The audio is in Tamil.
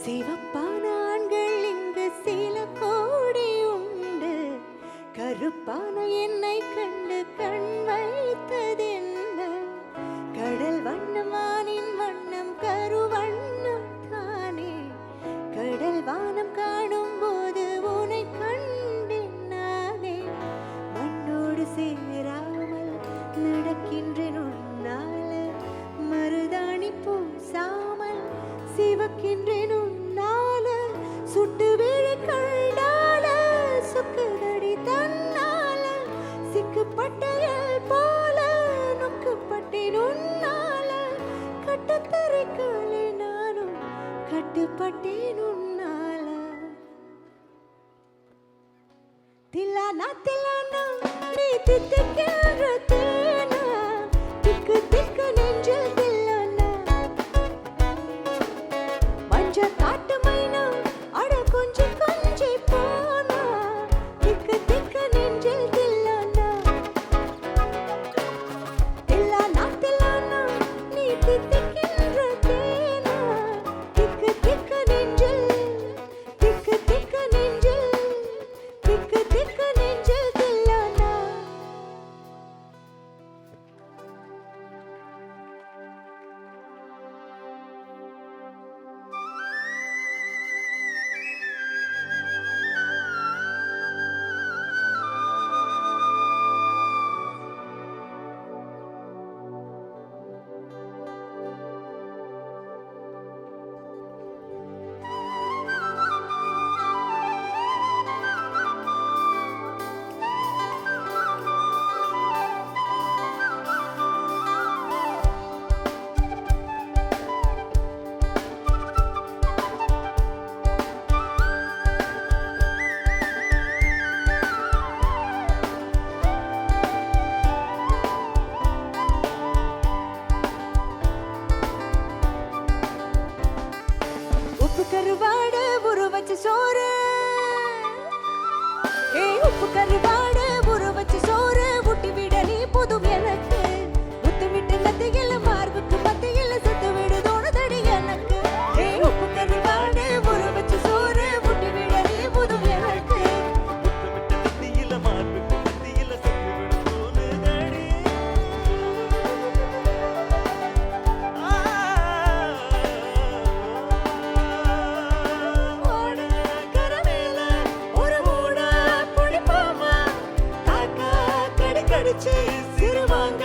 சிவப்பான ஆண்கள் இங்கு சில கோடி உண்டு. கருப்பான என்னை கண்டு கண் வைத்ததென்ன? கடல் வண்ணமானின் வண்ணம் கருவண்ணம் தானே. கடல் வானம் காணும் போது உனை கண்டேன் நானே. மண்ணோடு சேராமல் நடக்கின்றேன் உன்னால. மருதாணி பூசாமல் சிவக்கின்றேன் உன்னால. சுட்டு வீழ கண்டால சுக்குதடி தன்னால. சிக்குப்பட்டையல் போல நொக்குப்பட்டேன் உன்னால. கட்டுத்தரைக்காலே நானும் கட்டுப்பட்டேன் உன்னால. தில்லானா தில்லானா நீ தித்திக்கின்ற தேனா. திக்கு திக்கு நெஞ்சில் தில்லானா. மஞ்ச காட்டு மைனா அட கொஞ்சி கொஞ்சி போனா. திக்கு திக்கு நெஞ்சில் தில்லானா. தில்லானா தில்லானா நீ தித்திக்கின்ற தேனா. திக்கு திக்கு நெஞ்சில் திக்கு திக்கு நெஞ்சில் திக்கு திக்கு நெஞ்சில் தில்லானா. உப்பு கருவாடு ஊற வச்ச சோறு. உப்பு கருவாடு ஊற வச்ச சோறு. ஊட்டி விட நீ போதும் எனக்கு. முத்து விட்டு நத்தியில் மார்புக்கு மத்தியில் சுத்து விடு தோணுதடி எனக்கு. உப்பு கருவாடு ஊற வச்ச சோறு. ஊட்டி விட நீ போதும் எனக்கு. சிறுவாங்க